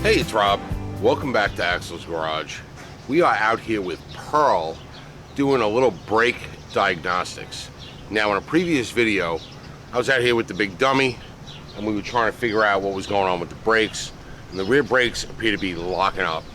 Hey, it's Rob. Welcome back to Axel's Garage. We are out here with Pearl doing a little brake diagnostics. Now, in a previous video, I was out here with the big dummy and we were trying to figure out what was going on with the brakes. And the rear brakes appear to be locking up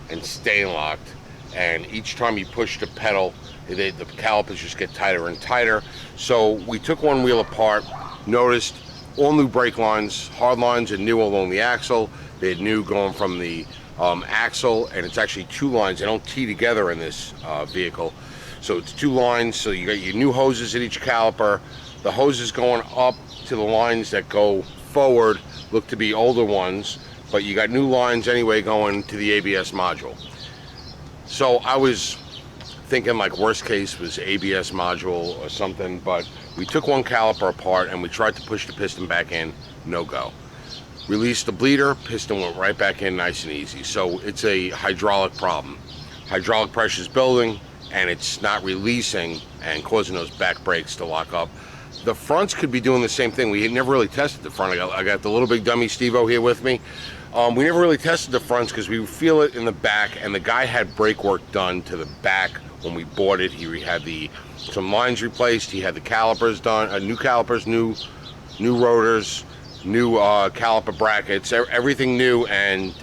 and staying locked. And each time you push the pedal, the calipers just get tighter and tighter. So we took one wheel apart, noticed all new brake lines, hard lines, and new along the axle. They had new going from the axle, and it's actually two lines. They don't tee together in this vehicle. So it's two lines, so you got your new hoses at each caliper. The hoses going up to the lines that go forward look to be older ones, but you got new lines anyway going to the ABS module. So I was thinking like worst case was ABS module or something, but we took one caliper apart and we tried to push the piston back in, no go. Released the bleeder, piston went right back in nice and easy. So it's a hydraulic problem. Hydraulic pressure is building and it's not releasing and causing those back brakes to lock up. The fronts could be doing the same thing. We had never really tested the front. I got the little big dummy Steve-O here with me. We never really tested the fronts because we feel it in the back, and the guy had brake work done to the back when we bought it. He had some lines replaced. He had the calipers done, new calipers, new rotors, new caliper brackets, everything new, and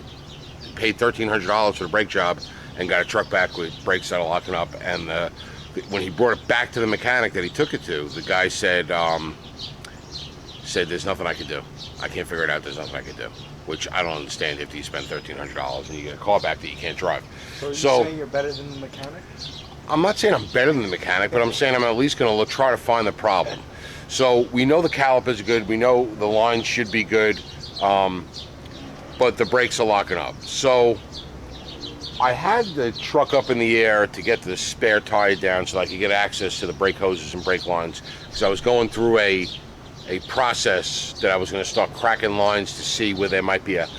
paid $1,300 for the brake job and got a truck back with brakes that are locking up. And when he brought it back to the mechanic that he took it to, the guy said there's nothing I can do. I can't figure it out. There's nothing I can do. Which I don't understand if you spend $1,300 and you get a car back that you can't drive. So you're saying you're better than the mechanic? I'm not saying I'm better than the mechanic, but I'm saying I'm at least going to try to find the problem. So we know the calipers are good. We know the lines should be good, but the brakes are locking up. So I had the truck up in the air to get the spare tire down so I could get access to the brake hoses and brake lines, because I was going through a process that I was going to start cracking lines to see where there might be a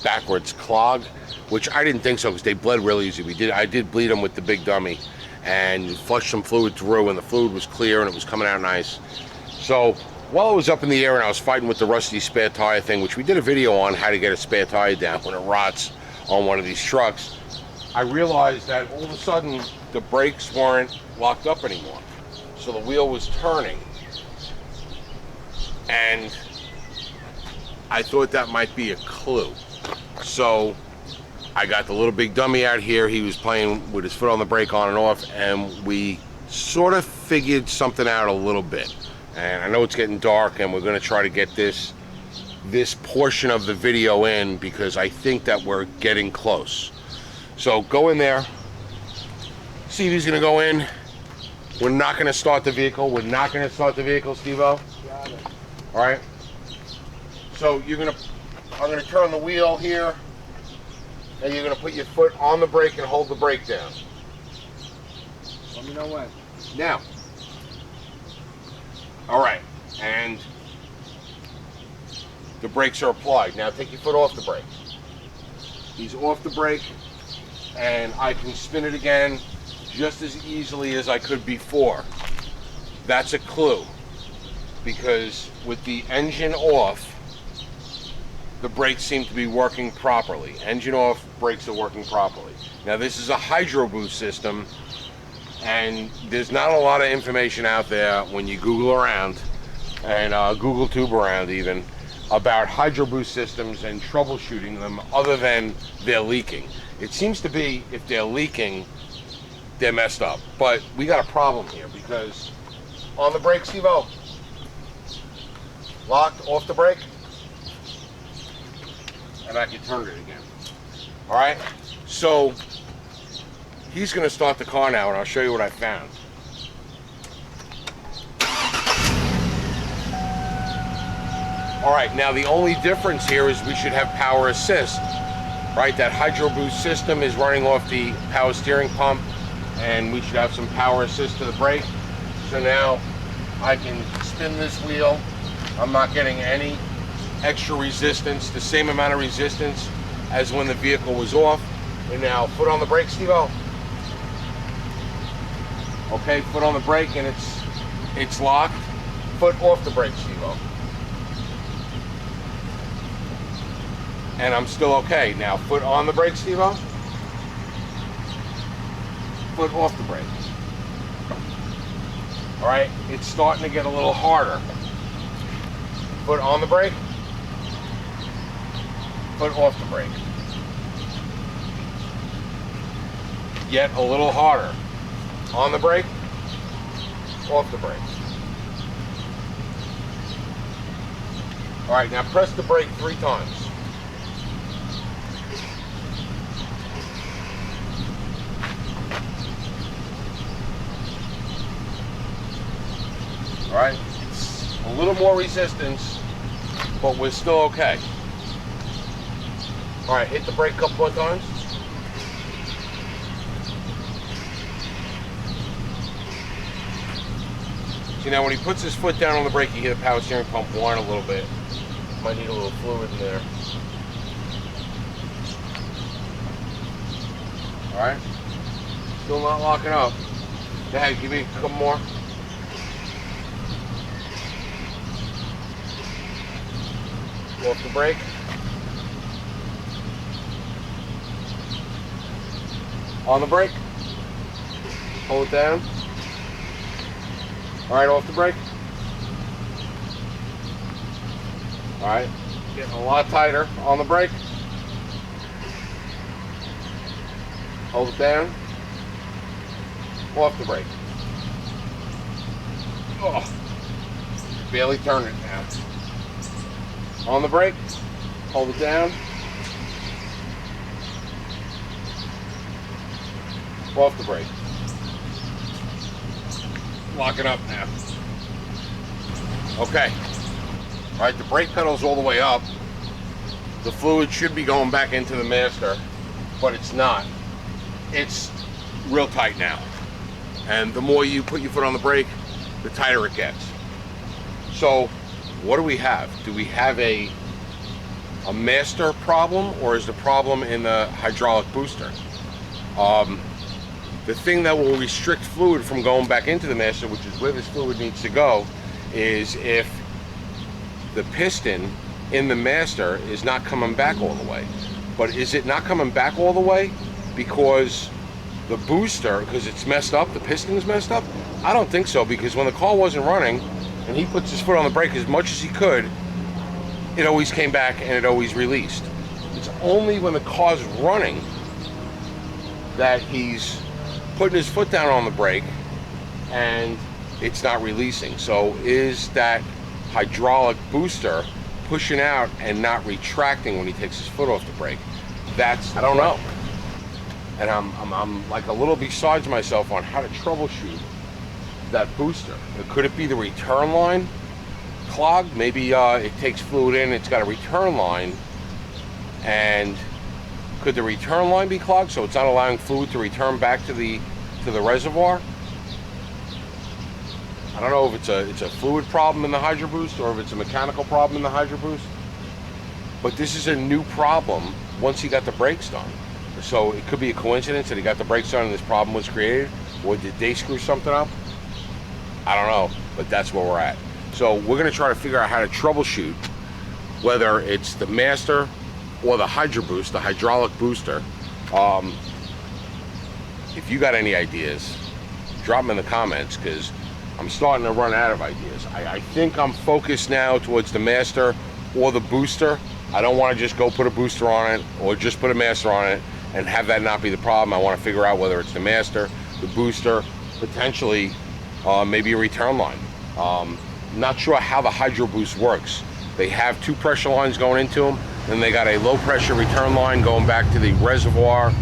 backwards clog, which I didn't think so because they bled real easy. I did bleed them with the big dummy and flushed some fluid through, and the fluid was clear and it was coming out nice. So while I was up in the air and I was fighting with the rusty spare tire thing, which we did a video on how to get a spare tire down when it rots on one of these trucks, I realized that all of a sudden the brakes weren't locked up anymore. So the wheel was turning. And I thought that might be a clue. So I got the little big dummy out here. He was playing with his foot on the brake on and off, and we sort of figured something out a little bit. And I know it's getting dark, and we're going to try to get this portion of the video in because I think that we're getting close. So go in there. See if he's going to go in. We're not going to start the vehicle. We're not going to start the vehicle, Steve-O. Got it. All right, so I'm gonna turn the wheel here, and you're gonna put your foot on the brake and hold the brake down. Let me know when. Now. All right, and the brakes are applied. Now take your foot off the brake. He's off the brake, and I can spin it again just as easily as I could before. That's a clue. Because with the engine off, the brakes seem to be working properly. Engine off, brakes are working properly. Now this is a hydro boost system, and there's not a lot of information out there when you Google around, and Google tube around even, about hydro boost systems and troubleshooting them other than they're leaking. It seems to be if they're leaking, they're messed up. But we got a problem here because on the brake, Steve-O, locked off the brake, and I can turn it again. All right, so he's going to start the car now, and I'll show you what I found. All right, now the only difference here is we should have power assist, right? That hydro boost system is running off the power steering pump, and we should have some power assist to the brake. So now I can spin this wheel. I'm not getting any extra resistance, the same amount of resistance as when the vehicle was off. And now foot on the brake, Steve-O. Okay, foot on the brake and it's locked. Foot off the brake, Steve-O. and I'm still okay. Now, foot on the brake, Steve-O. Foot off the brake. All right, it's starting to get a little harder. Foot on the brake. Foot off the brake. Yet a little harder. On the brake. Off the brake. All right, now press the brake 3 times. All right, it's a little more resistance, but we're still okay. All right, hit the brake a couple more times. See, now when he puts his foot down on the brake, you hear the power steering pump whine a little bit. Might need a little fluid in there. All right, still not locking up. Go ahead, give me a couple more. Off the brake. On the brake. Hold it down. All right, off the brake. All right, getting a lot tighter on the brake. Hold it down. Off the brake. Oh, barely turn it now. On the brake, hold it down. Off the brake. Lock it up now. Okay. All right, the brake pedal's all the way up. The fluid should be going back into the master, but it's not. It's real tight now. And the more you put your foot on the brake, the tighter it gets. So, what do we have? Do we have a master problem, or is the problem in the hydraulic booster? The thing that will restrict fluid from going back into the master, which is where this fluid needs to go, is if the piston in the master is not coming back all the way. But is it not coming back all the way because the booster, because it's messed up, the piston's messed up? I don't think so, because when the car wasn't running and he puts his foot on the brake as much as he could, it always came back and it always released. It's only when the car's running that he's putting his foot down on the brake and it's not releasing. So is that hydraulic booster pushing out and not retracting when he takes his foot off the brake? That's, I don't know. And I'm like a little besides myself on how to troubleshoot that booster. Could it be the return line clogged? Maybe it takes fluid in, it's got a return line, and could the return line be clogged so it's not allowing fluid to return back to the reservoir? I don't know if it's a fluid problem in the Hydro Boost or if it's a mechanical problem in the Hydro Boost. But this is a new problem once he got the brakes done. So it could be a coincidence that he got the brakes done and this problem was created, or did they screw something up? I don't know, but that's where we're at. So we're gonna try to figure out how to troubleshoot whether it's the master or the Hydro Boost, the hydraulic booster. If you got any ideas, drop them in the comments, because I'm starting to run out of ideas. I think I'm focused now towards the master or the booster. I don't want to just go put a booster on it or just put a master on it and have that not be the problem. I want to figure out whether it's the master, the booster, potentially maybe a return line. Not sure how the Hydro Boost works. They have 2 pressure lines going into them, then they got a low pressure return line going back to the reservoir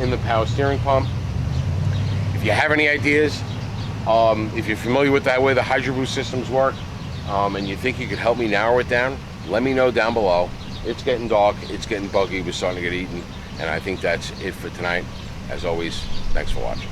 in the power steering pump. If you have any ideas, if you're familiar with that way the Hydro Boost systems work, and you think you could help me narrow it down, let me know down below. It's getting dark, it's getting buggy, we're starting to get eaten, and I think that's it for tonight. As always, thanks for watching.